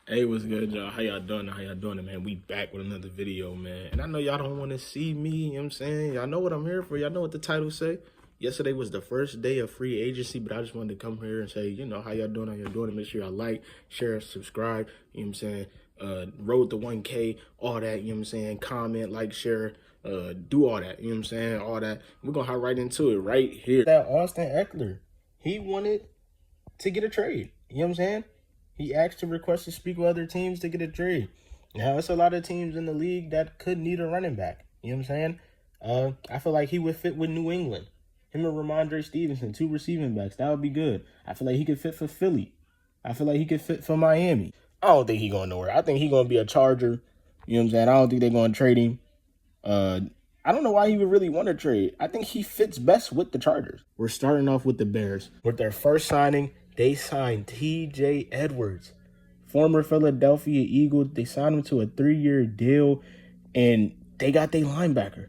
Hey, what's good, y'all? How y'all doing? How y'all doing, man? We back with another video, man. And I know y'all don't want to see me, you know what I'm saying? Y'all know what I'm here for. Y'all know what the title say. Yesterday was the first day of free agency, but I just wanted to come here and say, how y'all doing? How y'all doing? And make sure y'all like, share, subscribe, you know what I'm saying? Road to 1K, all that, you know what I'm saying? Comment, like, share, do all that, you know what I'm saying? All that. We're going to hop right into it right here. That Austin Eckler, he wanted to get a trade, you know what I'm saying? He asked to request to speak with other teams to get a trade. Now, it's a lot of teams in the league that could need a running back. You know what I'm saying? I feel like he would fit with New England. Him and Ramondre Stevenson, 2 receiving backs. That would be good. I feel like he could fit for Philly. I feel like he could fit for Miami. I don't think he's going nowhere. I think he's going to be a Charger. You know what I'm saying? I don't think they're going to trade him. I don't know why he would really want to trade. I think he fits best with the Chargers. We're starting off with the Bears. With their first signing, they signed T.J. Edwards, former Philadelphia Eagle. They signed him to a 3-year deal, and they got their linebacker.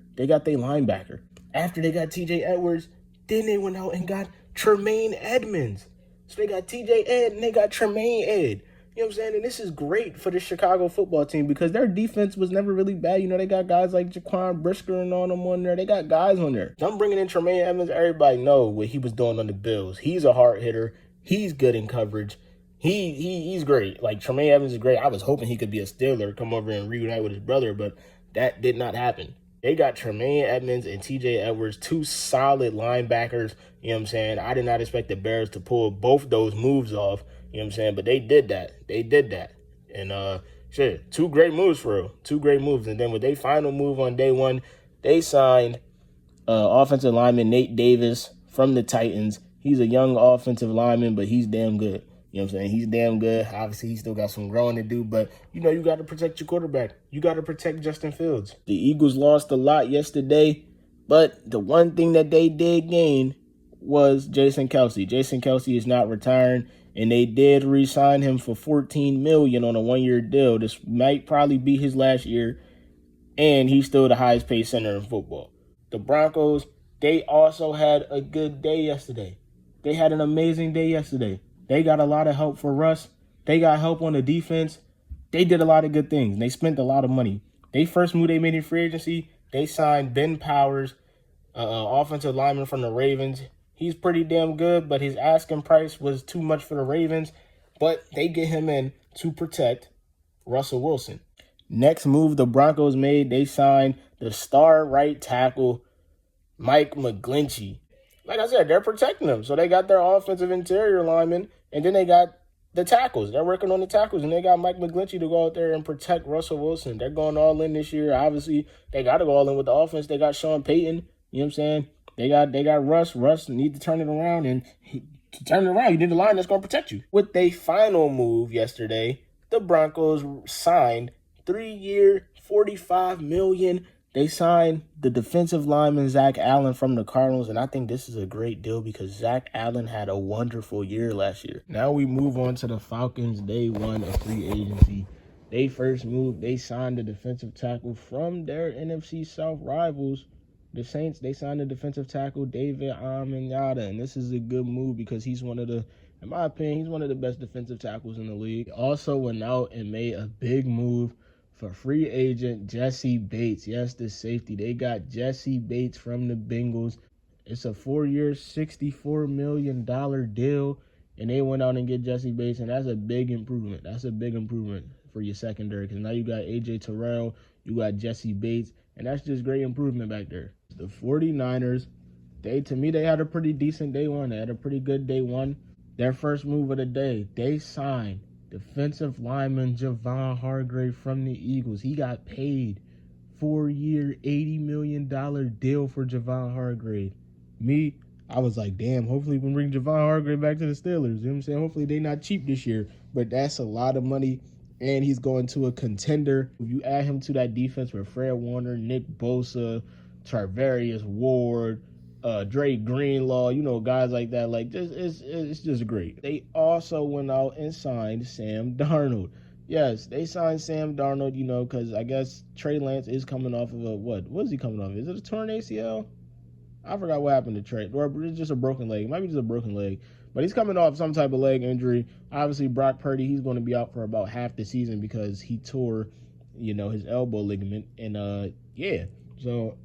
After they got T.J. Edwards, then they went out and got Tremaine Edmonds. So they got T.J. Ed and they got Tremaine Ed. You know what I'm saying? And this is great for the Chicago football team because their defense was never really bad. You know, they got guys like Jaquan Brisker and all them on there. They got guys on there. I'm bringing in Tremaine Edmonds. Everybody know what he was doing on the Bills. He's a hard hitter. He's good in coverage. He's great. Like, Tremaine Evans is great. I was hoping he could be a Steeler, come over and reunite with his brother, but that did not happen. They got Tremaine Edmonds and T.J. Edwards, 2 solid linebackers. You know what I'm saying? I did not expect the Bears to pull both those moves off. You know what I'm saying? But they did that. And, shit, 2 great moves for real. 2 great moves. And then with their final move on day one, they signed offensive lineman Nate Davis from the Titans. He's a young offensive lineman, but he's damn good. You know what I'm saying? He's damn good. Obviously, he still got some growing to do, but, you got to protect your quarterback. You got to protect Justin Fields. The Eagles lost a lot yesterday, but the one thing that they did gain was Jason Kelce. Jason Kelce is not retiring, and they did re-sign him for $14 million on a 1-year deal. This might probably be his last year, and he's still the highest paid center in football. The Broncos, they also had a good day yesterday. They had an amazing day yesterday. They got a lot of help for Russ. They got help on the defense. They did a lot of good things. They spent a lot of money. They first move they made in free agency, they signed Ben Powers, offensive lineman from the Ravens. He's pretty damn good, but his asking price was too much for the Ravens. But they get him in to protect Russell Wilson. Next move the Broncos made, they signed the star right tackle, Mike McGlinchey. Like I said, they're protecting him. So they got their offensive interior lineman, and then they got the tackles. They're working on the tackles, and they got Mike McGlinchey to go out there and protect Russell Wilson. They're going all in this year. Obviously, they got to go all in with the offense. They got Sean Payton. You know what I'm saying? They got Russ. Russ need to turn it around, and he turn it around. You need a line that's going to protect you. With their final move yesterday, the Broncos signed 3-year, $45 million. They signed the defensive lineman Zach Allen from the Cardinals, and I think this is a great deal because Zach Allen had a wonderful year last year. Now we move on to the Falcons' day one of free agency. They first moved, they signed the defensive tackle from their NFC South rivals, the Saints. They signed the defensive tackle David Amenyada, and this is a good move because he's one of the, in my opinion, he's one of the best defensive tackles in the league. Also went out and made a big move for free agent Jesse Bates. Yes, the safety. They got Jesse Bates from the Bengals. It's a 4-year, $64 million deal, and they went out and get Jesse Bates, and that's a big improvement. That's a big improvement for your secondary because now you got A.J. Terrell, you got Jesse Bates, and that's just great improvement back there. The 49ers, to me, they had a pretty decent day one. They had a pretty good day one. Their first move of the day, they signed defensive lineman Javon Hargrave from the Eagles. He got paid 4-year, $80 million deal for Javon Hargrave. I was like, damn, hopefully we can bring Javon Hargrave back to the Steelers. You know what I'm saying? Hopefully they're not cheap this year. But that's a lot of money, and he's going to a contender. If you add him to that defense with Fred Warner, Nick Bosa, Tarvarius Ward, Dre Greenlaw, guys like that. Like, it's just great. They also went out and signed Sam Darnold. Yes, they signed Sam Darnold, because I guess Trey Lance is coming off of a, what is he coming off of? Is it a torn ACL? I forgot what happened to Trey. Or it's just a broken leg. It might be just a broken leg. But he's coming off some type of leg injury. Obviously, Brock Purdy, he's going to be out for about half the season because he tore, his elbow ligament. And, yeah. So,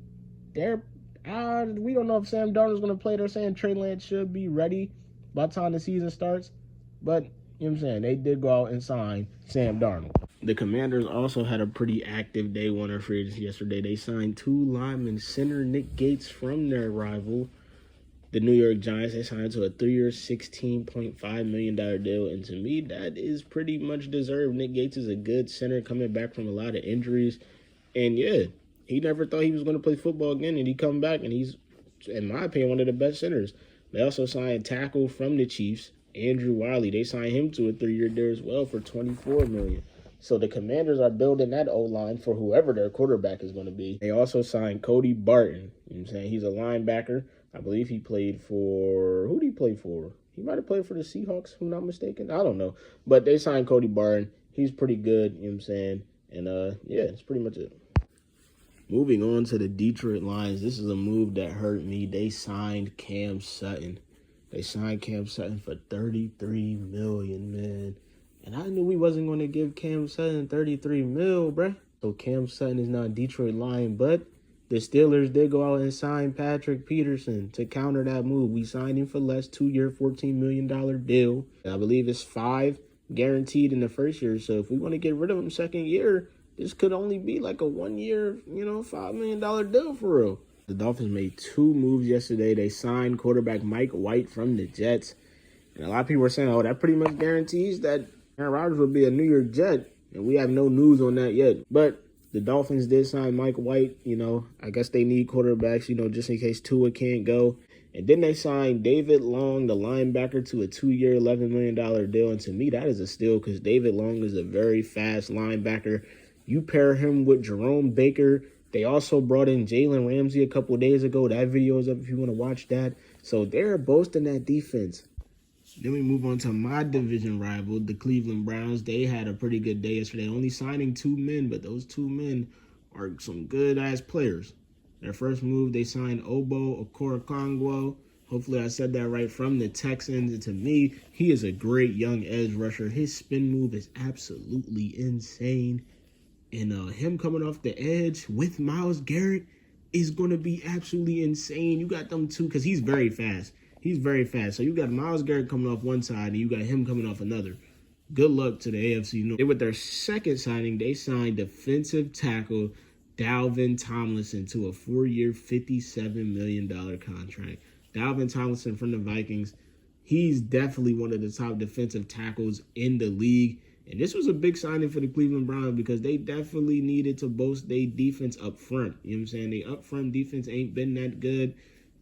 we don't know if Sam Darnold's going to play. They're saying Trey Lance should be ready by the time the season starts. But, they did go out and sign Sam Darnold. The Commanders also had a pretty active day one of free agency yesterday. They signed 2 linemen, center Nick Gates from their rival, the New York Giants. They signed to a 3-year, $16.5 million deal. And to me, that is pretty much deserved. Nick Gates is a good center coming back from a lot of injuries. And, yeah, he never thought he was going to play football again. And he come back, and he's, in my opinion, one of the best centers. They also signed tackle from the Chiefs, Andrew Wiley. They signed him to a 3-year deal as well for $24 million. So the Commanders are building that O-line for whoever their quarterback is going to be. They also signed Cody Barton. He's a linebacker. I believe he played for, who did he play for? He might have played for the Seahawks, if I'm not mistaken. I don't know. But they signed Cody Barton. He's pretty good, And, yeah, that's pretty much it. Moving on to the Detroit Lions. This is a move that hurt me. They signed Cam Sutton. They signed Cam Sutton for $33 million, man. And I knew we wasn't going to give Cam Sutton $33 million, bruh. So Cam Sutton is now a Detroit Lion, but the Steelers did go out and sign Patrick Peterson to counter that move. We signed him for less, 2-year, $14 million deal. I believe it's 5 guaranteed in the first year. So if we want to get rid of him second year, this could only be like a 1-year, $5 million deal for real. The Dolphins made 2 moves yesterday. They signed quarterback Mike White from the Jets. And a lot of people were saying, oh, that pretty much guarantees that Aaron Rodgers will be a New York Jet, and we have no news on that yet. But the Dolphins did sign Mike White. I guess they need quarterbacks, just in case Tua can't go. And then they signed David Long, the linebacker, to a 2-year, $11 million deal. And to me, that is a steal because David Long is a very fast linebacker. You pair him with Jerome Baker. They also brought in Jalen Ramsey a couple of days ago. That video is up if you want to watch that. So they're boasting that defense. Then we move on to my division rival, the Cleveland Browns. They had a pretty good day yesterday, only signing 2 men, but those 2 men are some good-ass players. Their first move, they signed Obo Okoronkwo. Hopefully I said that right, from the Texans. And to me, he is a great young edge rusher. His spin move is absolutely insane. And him coming off the edge with Myles Garrett is going to be absolutely insane. You got them 2 because he's very fast. He's very fast. So you got Myles Garrett coming off one side and you got him coming off another. Good luck to the AFC North. With their second signing, they signed defensive tackle Dalvin Tomlinson to a 4-year, $57 million contract. Dalvin Tomlinson from the Vikings, he's definitely one of the top defensive tackles in the league. And this was a big signing for the Cleveland Browns because they definitely needed to boost their defense up front. You know what I'm saying? Their up front defense ain't been that good.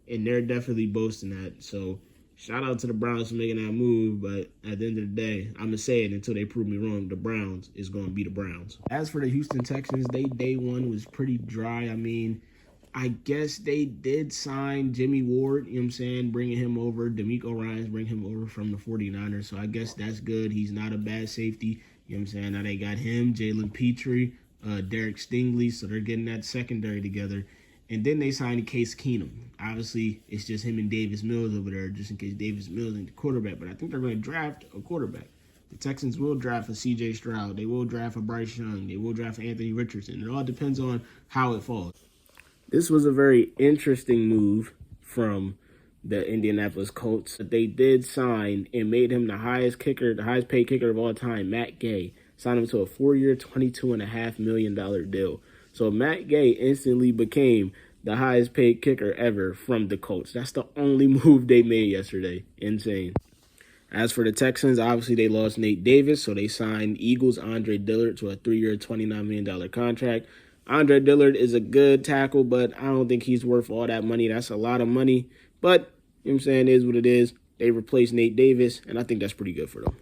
And they're definitely boasting that. So, shout out to the Browns for making that move. But at the end of the day, I'm going to say it until they prove me wrong. The Browns is going to be the Browns. As for the Houston Texans, day one was pretty dry. I guess they did sign Jimmy Ward, you know what I'm saying, bringing him over. D'Amico Ryans bring him over from the 49ers. So, I guess that's good. He's not a bad safety. You know what I'm saying? Now they got him, Jalen Petrie, Derek Stingley. So, they're getting that secondary together. And then they signed Case Keenum. Obviously, it's just him and Davis Mills over there, just in case Davis Mills ain't the quarterback. But I think they're going to draft a quarterback. The Texans will draft a C.J. Stroud. They will draft a Bryce Young. They will draft Anthony Richardson. It all depends on how it falls. This was a very interesting move from the Indianapolis Colts. They did sign and made him the highest paid kicker of all time, Matt Gay. Signed him to a 4-year, $22.5 million deal. So Matt Gay instantly became the highest paid kicker ever from the Colts. That's the only move they made yesterday. Insane. As for the Texans, obviously they lost Nate Davis, so they signed Eagles' Andre Dillard to a 3-year, $29 million contract. Andre Dillard is a good tackle, but I don't think he's worth all that money. That's a lot of money. But, you know what I'm saying, it is what it is. They replaced Nate Davis, and I think that's pretty good for them.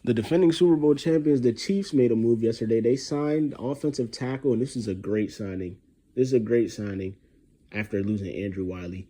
The defending Super Bowl champions, the Chiefs, made a move yesterday. They signed offensive tackle, and this is a great signing. This is a great signing after losing Andrew Wiley.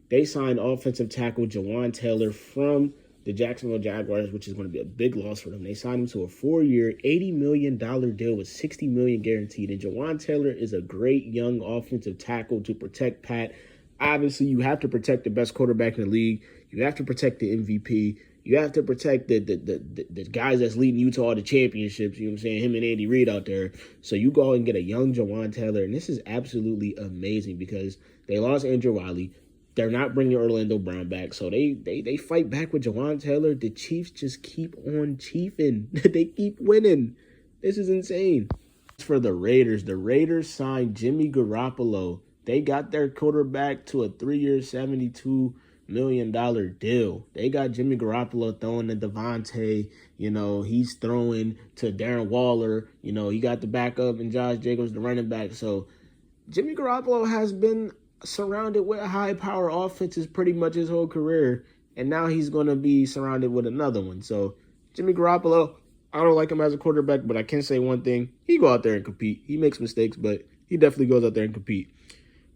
They signed offensive tackle Jawan Taylor from the Jacksonville Jaguars, which is going to be a big loss for them. They signed him to a 4-year, $80 million deal with $60 million guaranteed. And Jawan Taylor is a great young offensive tackle to protect Pat. Obviously, you have to protect the best quarterback in the league. You have to protect the MVP. You have to protect the guys that's leading you to all the championships. You know what I'm saying? Him and Andy Reid out there. So you go and get a young Jawan Taylor, and this is absolutely amazing because they lost Andrew Wiley. They're not bringing Orlando Brown back, so they fight back with Jawan Taylor. The Chiefs just keep on chiefing. They keep winning. This is insane. For the Raiders signed Jimmy Garoppolo. They got their quarterback to a 3-year, $72 million deal. They got Jimmy Garoppolo throwing to Devontae. You know, he's throwing to Darren Waller. You know, he got the backup and Josh Jacobs, the running back. So Jimmy Garoppolo has been surrounded with high-power offenses pretty much his whole career, and now he's going to be surrounded with another one. So Jimmy Garoppolo, I don't like him as a quarterback, but I can say one thing. He go out there and compete. He makes mistakes, but he definitely goes out there and compete.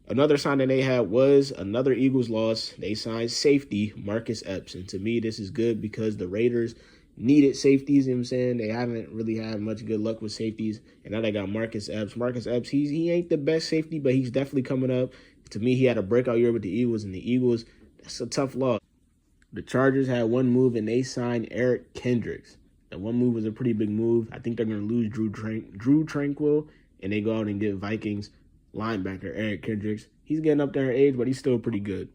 Another signing they had was another Eagles loss. They signed safety Marcus Epps. And to me, this is good because the Raiders needed safeties. You know what I'm saying? They haven't really had much good luck with safeties. And now they got Marcus Epps. Marcus Epps, he ain't the best safety, but he's definitely coming up. To me, he had a breakout year with the Eagles. And the Eagles, that's a tough loss. The Chargers had one move, and they signed Eric Kendricks. That one move was a pretty big move. I think they're going to lose Drew Tranquil, and they go out and get Vikings linebacker Eric Kendricks. He's getting up there in age, but he's still pretty good.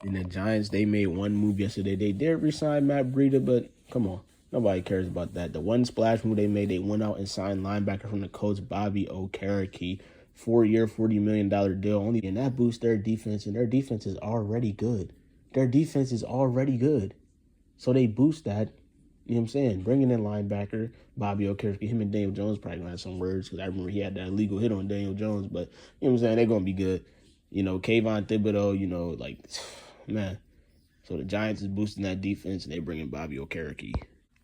And the Giants, they made one move yesterday. They did re-sign Matt Breida, but come on. Nobody cares about that. The one splash move they made, they went out and signed linebacker from the Colts, Bobby Okereke. 4-year, $40 million deal. And that boosts their defense, and their defense is already good. Their defense is already good. So they boost that. You know what I'm saying? Bringing in linebacker, Bobby Okereke, him and Daniel Jones probably going to have some words because I remember he had that illegal hit on Daniel Jones. But, you know what I'm saying? They're going to be good. You know, Kayvon Thibodeau, you know, like, man. So the Giants is boosting that defense, and they bring in Bobby Okereke.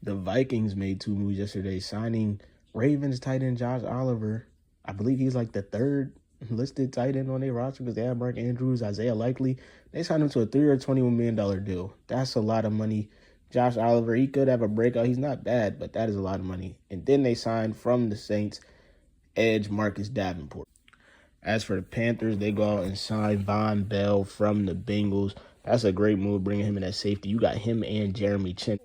The Vikings made two moves yesterday, signing Ravens tight end Josh Oliver. I believe he's like the third listed tight end on their roster because they have Mark Andrews, Isaiah Likely. They signed him to a 3-year, $21 million deal. That's a lot of money. Josh Oliver, he could have a breakout. He's not bad, but that is a lot of money. And then they signed from the Saints edge Marcus Davenport. As for the Panthers, they go out and sign Von Bell from the Bengals. That's a great move, bringing him in at safety. You got him and Jeremy Chin.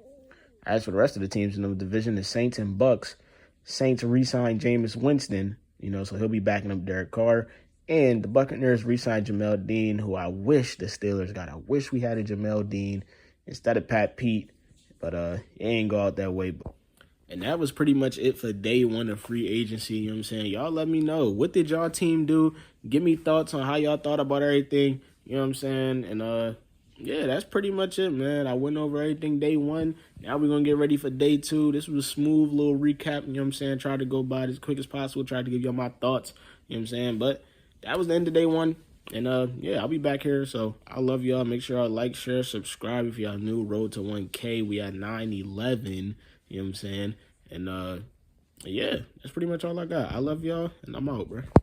As for the rest of the teams in the division, the Saints and Bucks. Saints re-signed Jameis Winston, you know, so he'll be backing up Derek Carr. And the Buccaneers re-signed Jamel Dean, who I wish the Steelers got. I wish we had a Jamel Dean instead of Pat Pete, but it ain't go out that way. And that was pretty much it for day one of free agency. You know what I'm saying? Y'all let me know. What did y'all team do? Give me thoughts on how y'all thought about everything. You know what I'm saying? And, yeah, that's pretty much it, man. I went over everything day one. Now we're going to get ready for day two. This was a smooth little recap. You know what I'm saying? Tried to go by it as quick as possible. Tried to give y'all my thoughts. You know what I'm saying? But that was the end of day one. And, yeah, I'll be back here. So I love y'all. Make sure y'all like, share, subscribe if y'all new. Road to 1K. We at 911. You know what I'm saying? And, yeah, that's pretty much all I got. I love y'all, and I'm out, bro.